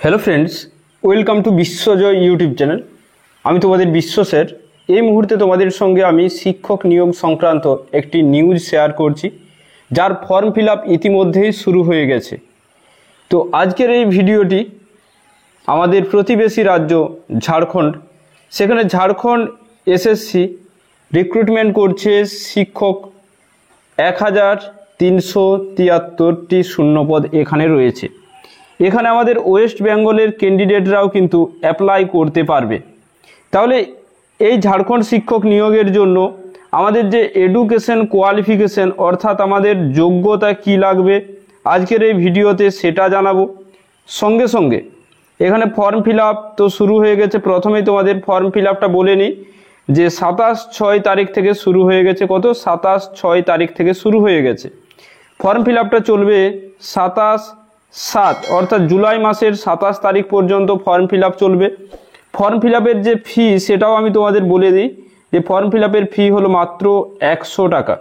Hello friends, welcome to Biswajoy YouTube channel. আমি তোমাদের বিশ্ব স্যার। এই মুহূর্তে তোমাদের সঙ্গে আমি শিক্ষক নিয়োগ সংক্রান্ত একটি নিউজ শেয়ার করছি, যার ফর্ম ফিল আপ ইতিমধ্যেই শুরু হয়ে গেছে। তো আজকের এই ভিডিওটি আমাদের প্রতিবেশী রাজ্য ঝাড়খণ্ড, সেখানে ঝাড়খণ্ড এসএসসি রিক্রুটমেন্ট করছে শিক্ষক। 1373টি শূন্যপদ এখানে রয়েছে। এখানে আমাদের ওয়েস্ট বেঙ্গলের ক্যান্ডিডেটরাও কিন্তু অ্যাপ্লাই করতে পারবে। তাহলে এই ঝাড়খণ্ড শিক্ষক নিয়োগের জন্য আমাদের যে এডুকেশন কোয়ালিফিকেশন, অর্থাৎ আমাদের যোগ্যতা কি লাগবে, আজকের এই ভিডিওতে সেটা জানাবো। সঙ্গে সঙ্গে এখানে ফর্ম ফিল আপ তো শুরু হয়ে গেছে। প্রথমেই তোমাদের ফর্ম ফিল আপটা বলে নিই যে 27/6 তারিখ থেকে শুরু হয়ে গেছে। কত? 27/6 তারিখ থেকে শুরু হয়ে গেছে। ফর্ম ফিল আপটা চলবে 27/7 অর্থাৎ জুলাই মাসের 27 তারিখ পর্যন্ত ফর্ম ফিল আপ চলবে। ফর্ম ফিল আপের যে ফি সেটাও আমি তোমাদের বলে দিই যে ফর্ম ফিল আপের ফি হলো মাত্র 100 টাকা।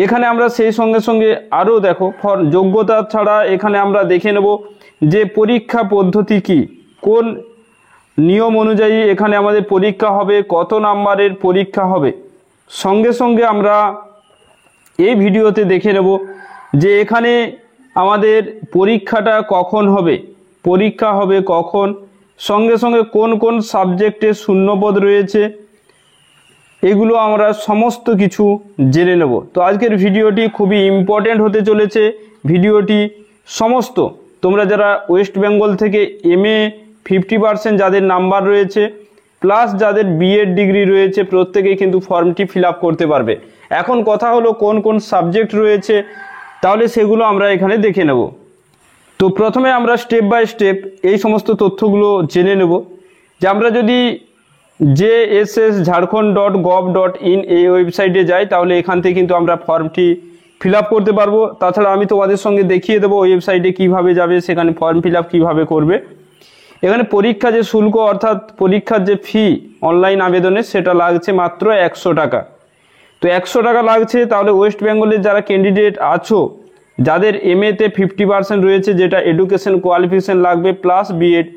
এখানে আমরা সেই সঙ্গে সঙ্গে আরও দেখো যোগ্যতা ছাড়া এখানে আমরা দেখে নেব যে পরীক্ষা পদ্ধতি কি, কোন নিয়ম অনুযায়ী এখানে আমাদের পরীক্ষা হবে, কত নাম্বারের পরীক্ষা হবে। সঙ্গে সঙ্গে আমরা এই ভিডিওতে দেখে নেব যে এখানে আমাদের পরীক্ষাটা কখন হবে, পরীক্ষা হবে কখন, সঙ্গে সঙ্গে কোন কোন সাবজেক্টে শূন্যপদ রয়েছে, এগুলো আমরা সমস্ত কিছু জেনে নেব। তো আজকের ভিডিওটি খুবই ইম্পর্ট্যান্ট হতে চলেছে। ভিডিওটি সমস্ত তোমরা যারা ওয়েস্ট বেঙ্গল থেকে MA 50% যাদের নাম্বার রয়েছে, প্লাস যাদের বিএড ডিগ্রি রয়েছে, প্রত্যেকেই কিন্তু ফর্মটি ফিল আপ করতে পারবে। এখন কথা হলো কোন কোন সাবজেক্ট রয়েছে, তাহলে সেগুলো আমরা এখানে দেখে নেব। তো প্রথমে আমরা স্টেপ বাই স্টেপ এই সমস্ত তথ্যগুলো জেনে নেব। যে আমরা যদি jssjharkhand.gov.in এই ওয়েবসাইটে যাই, তাহলে এখান থেকে কিন্তু আমরা ফর্মটি ফিল আপ করতে পারবো। তাছাড়া আমি তোমাদের সঙ্গে দেখিয়ে দেবো ওয়েবসাইটে কিভাবে যাবে, সেখানে ফর্ম ফিল আপ কীভাবে করবে। এখানে পরীক্ষা যে শুল্ক অর্থাৎ পরীক্ষার যে ফি অনলাইন আবেদনে, সেটা লাগছে মাত্র 100 টাকা। তো 100 টাকা লাগছে। তাহলে ওয়েস্ট বেঙ্গলের যারা ক্যান্ডিডেট আছো, যাদের MA-তে 50% রয়েছে, যেটা এডুকেশন কোয়ালিফিকেশন লাগবে প্লাস বিএড,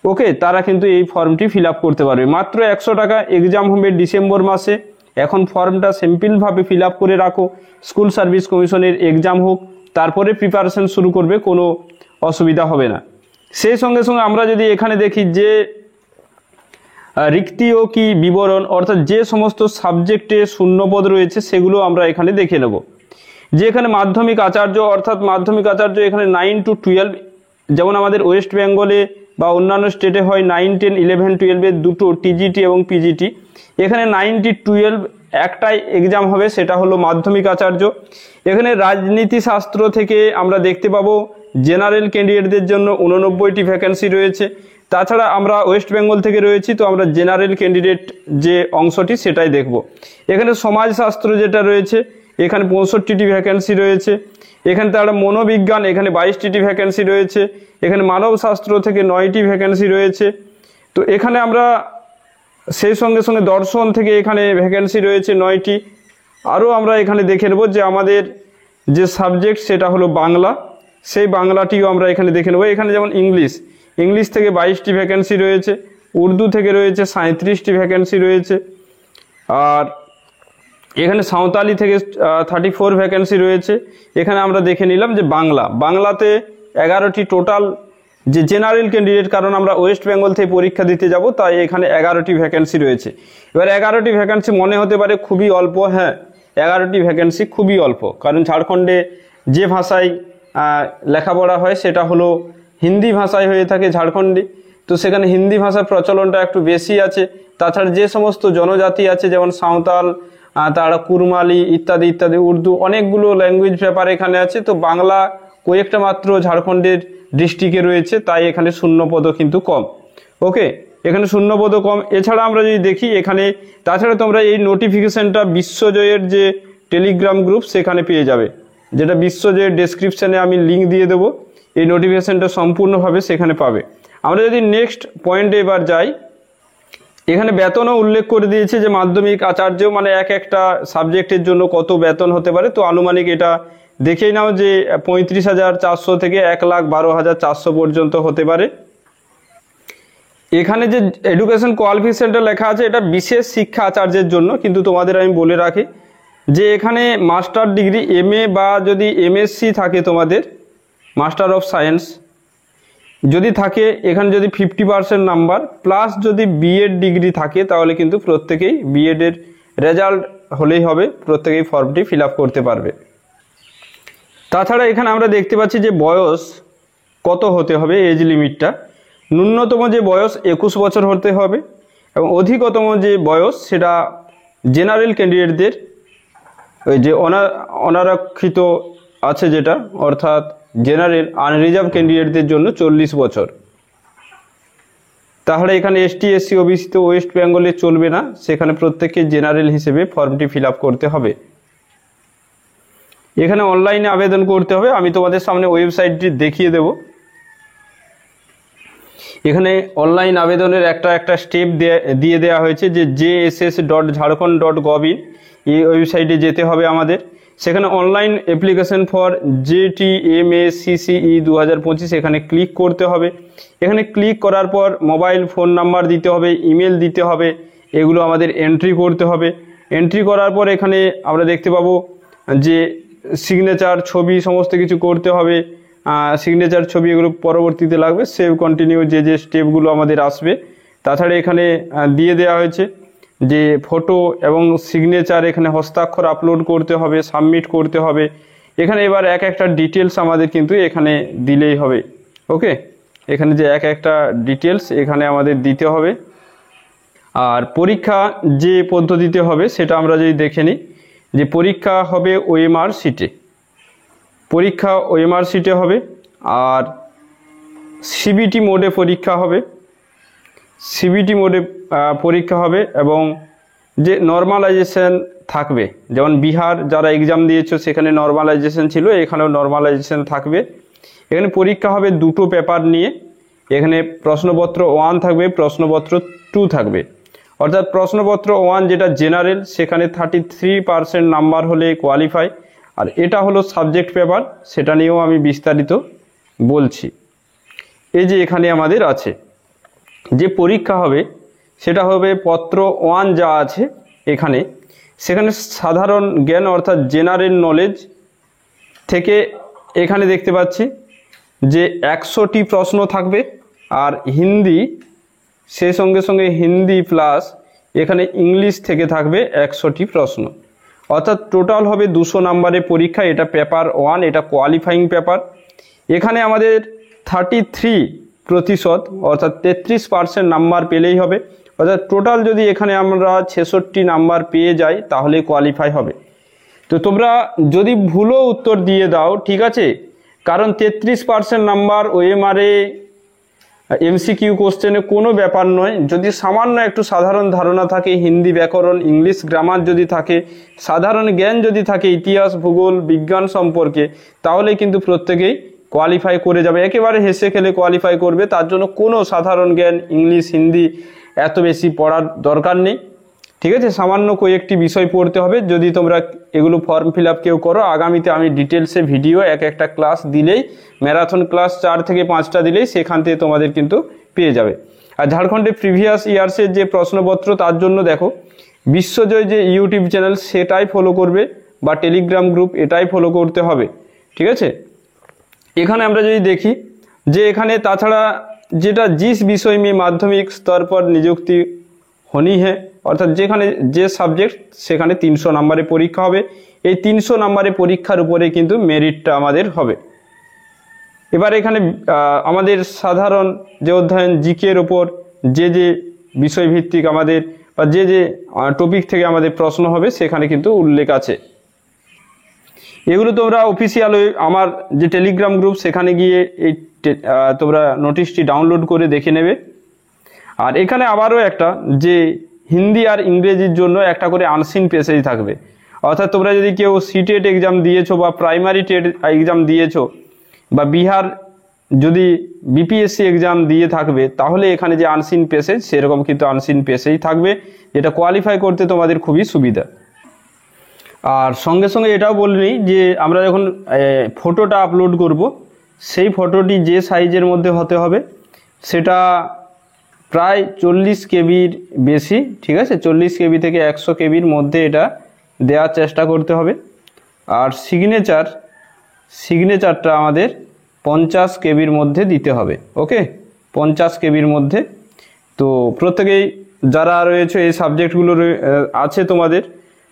ওকে, তারা কিন্তু এই ফর্মটি ফিল আপ করতে পারবে মাত্র 100 টাকা। এক্সাম হবে ডিসেম্বর মাসে। এখন ফর্মটা সিম্পলভাবে ফিল আপ করে রাখো। স্কুল সার্ভিস কমিশনের এক্সাম হোক, তারপরে প্রিপারেশন শুরু করবে, কোনো অসুবিধা হবে না। সেই সঙ্গে সঙ্গে আমরা যদি এখানে দেখি যে রিক্তি ও কি বিবরণ, অর্থাৎ যে সমস্ত সাবজেক্টে শূন্যপদ রয়েছে সেগুলো আমরা এখানে দেখে নেব। যে এখানে মাধ্যমিক আচার্য, অর্থাৎ মাধ্যমিক আচার্য এখানে 9 to 12, যেমন আমাদের ওয়েস্ট বেঙ্গলে বা অন্যান্য স্টেটে হয় 9, 10, 11, 12 দুটো TGT এবং PGT। এখানে 9 to 12 একটাই এক্সাম হবে, সেটা হলো মাধ্যমিক আচার্য। এখানে রাজনীতি শাস্ত্র থেকে আমরা দেখতে পাবো জেনারেল ক্যান্ডিডেটদের জন্য 89টি ভ্যাকেন্সি রয়েছে। তাছাড়া আমরা ওয়েস্ট বেঙ্গল থেকে রয়েছি, তো আমরা জেনারেল ক্যান্ডিডেট যে অংশটি সেটাই দেখব। এখানে সমাজশাস্ত্র যেটা রয়েছে, এখানে 65টি ভ্যাকেন্সি রয়েছে। এখানে তারা মনোবিজ্ঞান, এখানে 22টি ভ্যাকেন্সি রয়েছে। এখানে মানবশাস্ত্র থেকে 9টি ভ্যাকেন্সি রয়েছে। তো এখানে আমরা সেই সঙ্গে সঙ্গে দর্শন থেকে এখানে ভ্যাকেন্সি রয়েছে 9টি। আরও আমরা এখানে দেখে নেব যে আমাদের যে সাবজেক্ট সেটা হলো বাংলা, সেই বাংলাটিও আমরা এখানে দেখে নেব। এখানে যেমন ইংলিশ থেকে 22টি ভ্যাকেন্সি রয়েছে, উর্দু থেকে রয়েছে 37টি ভ্যাকেন্সি রয়েছে, আর এখানে সাঁওতালি থেকে 34 ভ্যাকেন্সি রয়েছে। এখানে আমরা দেখে নিলাম যে বাংলাতে 11টি টোটাল যে জেনারেল ক্যান্ডিডেট, কারণ আমরা ওয়েস্ট বেঙ্গল থেকে পরীক্ষা দিতে যাব, তাই এখানে 11টি ভ্যাকেন্সি রয়েছে। এবার 11টি ভ্যাকেন্সি মনে হতে পারে খুবই অল্প। হ্যাঁ, 11টি ভ্যাকেন্সি খুবই অল্প, কারণ ঝাড়খণ্ডে যে ভাষায় লেখাপড়া হয় সেটা হলো হিন্দি ভাষায় হয়ে থাকে ঝাড়খণ্ডে। তো সেখানে হিন্দি ভাষার প্রচলনটা একটু বেশি আছে। তাছাড়া যে সমস্ত জনজাতি আছে, যেমন সাঁওতাল, তারা কুরমালি ইত্যাদি ইত্যাদি, উর্দু, অনেকগুলো ল্যাঙ্গুয়েজ পেপার এখানে আছে। তো বাংলা কয়েকটা মাত্র ঝাড়খণ্ডের ডিস্ট্রিক্টে রয়েছে, তাই এখানে শূন্যপদও কিন্তু কম। ওকে, এখানে শূন্যপদও কম। এছাড়া আমরা যদি দেখি এখানে, তাছাড়া তোমরা এই নোটিফিকেশনটা বিশ্বজয়ের যে টেলিগ্রাম গ্রুপ সেখানে পেয়ে যাবে, যেটা বিশ্বজয়ের ডেসক্রিপশানে আমি লিঙ্ক দিয়ে দেবো। এই নোটিফিকেশনটা সম্পূর্ণভাবে সেখানে পাবে। আমরা যদি নেক্সট পয়েন্টে এবার যাই, এখানে বেতনও উল্লেখ করে দিয়েছে যে মাধ্যমিক আচার্য মানে একটা সাবজেক্টের জন্য কত বেতন হতে পারে। তো আনুমানিক এটা দেখেই নাও যে 35,400 থেকে 1,12,400 পর্যন্ত হতে পারে। এখানে যে এডুকেশন কোয়ালিফিকেশনটা লেখা আছে এটা বিশেষ শিক্ষা আচার্যের জন্য, কিন্তু তোমাদের আমি বলে রাখি যে এখানে মাস্টার ডিগ্রি MA বা যদি MSc থাকে তোমাদের মাস্টার অফ সায়েন্স যদি থাকে, এখানে যদি 50% নাম্বার প্লাস যদি বিএড ডিগ্রি থাকে তাহলে কিন্তু প্রত্যেকেই বিএডের রেজাল্ট হলেই হবে, প্রত্যেকেই ফর্মটি ফিল আপ করতে পারবে। তাছাড়া এখানে আমরা দেখতে পাচ্ছি যে বয়স কত হতে হবে, এজ লিমিটটা ন্যূনতম যে বয়স 21 বছর হতে হবে এবং অধিকতম যে বয়স সেটা জেনারেল ক্যান্ডিডেটদের ওই যে অনারক্ষিত আছে যেটা, অর্থাৎ জেনারেল আনরিজার্ভ ক্যান্ডিডেটদের জন্য 40 বছর। তাহলে এখানে ST SC OBC তো ওয়েস্ট বেঙ্গলে চলবে না, সেখানে প্রত্যেককে জেনারেল হিসেবে ফর্মটি ফিল আপ করতে হবে। এখানে অনলাইনে আবেদন করতে হবে, আমি তোমাদের সামনে ওয়েবসাইটটি দেখিয়ে দেব। এখানে অনলাইন আবেদনের একটা স্টেপ দিয়ে দেওয়া হয়েছে যে jss.jharkhand.gov.in এই ওয়েবসাইটে যেতে হবে আমাদের। সেখানে অনলাইন অ্যাপ্লিকেশন ফর JTMACCE 2025 এখানে ক্লিক করতে হবে। এখানে ক্লিক করার পর মোবাইল ফোন নাম্বার দিতে হবে, ইমেল দিতে হবে, এগুলো আমাদের এন্ট্রি করতে হবে। এন্ট্রি করার পর এখানে আমরা দেখতে পাবো যে সিগনেচার, ছবি সমস্ত কিছু করতে হবে। সিগনেচার, ছবি এগুলো পরবর্তীতে লাগবে, সেভ কন্টিনিউ যে স্টেপগুলো আমাদের আসবে। তাছাড়া এখানে দিয়ে দেওয়া হয়েছে যে ফটো এবং সিগনেচার, এখানে হস্তাক্ষর আপলোড করতে হবে, সাবমিট করতে হবে। এখানে এবার একটা ডিটেলস আমাদের কিন্তু এখানে দিলেই হবে। ওকে, এখানে যে একটা ডিটেলস এখানে আমাদের দিতে হবে। আর পরীক্ষা যে পদ্ধতিতে হবে সেটা আমরা যদি দেখে নিই, যে পরীক্ষা হবে OMR সিটে, পরীক্ষা OMR সিটে হবে। আর CBT মোডে পরীক্ষা হবে, CBT মোডে পরীক্ষা হবে এবং যে নর্মালাইজেশন থাকবে, যেমন বিহার যারা এক্সাম দিয়েছো সেখানে নর্মালাইজেশন ছিল, এখানেও নর্মালাইজেশন থাকবে। এখানে পরীক্ষা হবে দুটো পেপার নিয়ে, এখানে প্রশ্নপত্র 1 থাকবে, প্রশ্নপত্র 2 থাকবে। অর্থাৎ প্রশ্নপত্র 1 যেটা জেনারেল, সেখানে 33% নাম্বার হলে কোয়ালিফাই। আর এটা হলো সাবজেক্ট পেপার, সেটা নিয়েও আমি বিস্তারিত বলছি। এই যে এখানে আমাদের আছে যে পরীক্ষা হবে সেটা হবে পত্র 1 যা আছে এখানে, সেখানে সাধারণ জ্ঞান অর্থাৎ জেনারেল নলেজ থেকে এখানে দেখতে পাচ্ছি যে 100টি প্রশ্ন থাকবে। আর হিন্দি, সেই সঙ্গে সঙ্গে হিন্দি প্লাস এখানে ইংলিশ থেকে থাকবে 100টি প্রশ্ন, অর্থাৎ টোটাল হবে 200 নাম্বারের পরীক্ষা। এটা পেপার 1, এটা কোয়ালিফাইং পেপার। এখানে আমাদের 33% অর্থাৎ 33% নাম্বার পেলেই হবে। অর্থাৎ টোটাল যদি এখানে আমরা 66 নাম্বার পেয়ে যাই তাহলে কোয়ালিফাই হবে। তো তোমরা যদি ভুলও উত্তর দিয়ে দাও ঠিক আছে, কারণ 33% নাম্বার OMR-এ MCQ কোশ্চেনে কোনো ব্যাপার নয়। যদি সামান্য একটু সাধারণ ধারণা থাকে, হিন্দি ব্যাকরণ, ইংলিশ গ্রামার যদি থাকে, সাধারণ জ্ঞান যদি থাকে ইতিহাস, ভূগোল, বিজ্ঞান সম্পর্কে, তাহলে কিন্তু প্রত্যেকেই কোয়ালিফাই করে যাবে, একেবারে হেসে খেলে কোয়ালিফাই করবে। তার জন্য কোনো সাধারণ জ্ঞান, ইংলিশ, হিন্দি এত বেশি পড়ার দরকার নেই, ঠিক আছে। সামান্য কয়েকটি বিষয় পড়তে হবে। যদি তোমরা এগুলো ফর্ম ফিল আপ কেউ করো, আগামীতে আমি ডিটেলসে ভিডিও একটা ক্লাস দিলেই, ম্যারাথন ক্লাস 4 থেকে 5টা দিলেই সেখান থেকে তোমাদের কিন্তু পেয়ে যাবে। আর ঝাড়খণ্ডের প্রিভিয়াস ইয়ার্সের যে প্রশ্নপত্র, তার জন্য দেখো বিশ্বজয় যে ইউটিউব চ্যানেল সেটাই ফলো করবে, বা টেলিগ্রাম গ্রুপ এটাই ফলো করতে হবে, ঠিক আছে। এখানে আমরা যদি দেখি যে এখানে তাছাড়া যেটা जिस विषय में माध्यमिक स्तर पर नियुक्ति होनी है, অর্থাৎ যেখানে যে সাবজেক্ট সেখানে 300 নম্বরের পরীক্ষা হবে। এই 300 নম্বরের পরীক্ষার উপরে কিন্তু মেরিটটা আমাদের হবে। এবার এখানে আমাদের সাধারণ যে অধ্যয়ন জিকের উপর যে বিষয়ভিত্তিক আমাদের বা যে টপিক থেকে আমাদের প্রশ্ন হবে সেখানে কিন্তু উল্লেখ আছে। এগুলো তোমরা অফিসিয়াল আমার যে টেলিগ্রাম গ্রুপ সেখানে গিয়ে এই তোমরা নোটিশটি ডাউনলোড করে দেখে নেবে। আর এখানে আবারও একটা যে হিন্দি আর ইংরেজির জন্য একটা করে আনসিন প্যাসেজ থাকবে। অর্থাৎ তোমরা যদি কেউ সিটেট এক্সাম দিয়েছো বা প্রাইমারি টেট এক্সাম দিয়েছো বা বিহার যদি বিপিএসসি এক্সাম দিয়ে থাকবে, তাহলে এখানে যে আনসিন প্যাসেজ সেরকম কিন্তু আনসিন প্যাসেজ থাকবে, যেটা কোয়ালিফাই করতে তোমাদের খুবই সুবিধা। আর সঙ্গে সঙ্গে এটাও বলে নিই যে আমরা যখন ফটোটা আপলোড করব সেই ফটোটি যে সাইজের মধ্যে হতে হবে সেটা প্রায় 40 কেবির বেশি, ঠিক আছে, 40 কেবি থেকে 100 কেবির মধ্যে এটা দেওয়ার চেষ্টা করতে হবে। আর সিগনেচারটা আমাদের 50 কেবির মধ্যে দিতে হবে। ওকে, 50 কেবির মধ্যে। তো প্রত্যেকেই যারা রয়েছে এই সাবজেক্টগুলো আছে তোমাদের,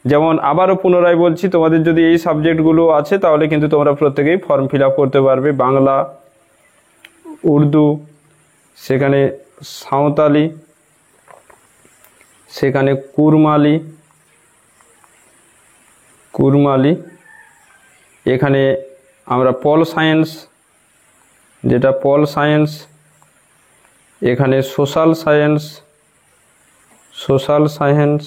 যেমন আবারও পুনরায় বলছি, তোমাদের যদি এই সাবজেক্টগুলো আছে তাহলে কিন্তু তোমরা প্রত্যেকেই ফর্ম ফিল আপ করতে পারবে। বাংলা, উর্দু, সেখানে সাঁওতালি, সেখানে কুরমালি, এখানে আমরা পল সায়েন্স, এখানে সোশ্যাল সায়েন্স,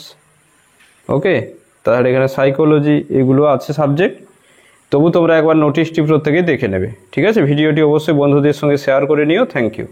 ওকে, তাহলে এখানে সাইকোলজি, এগুলো আছে সাবজেক্ট। তবু তোমরা একবার নোটিশটি প্রত্যেকেই দেখে নেবে, ঠিক আছে। ভিডিওটি অবশ্যই বন্ধুদের সঙ্গে শেয়ার করে নিও। Thank you.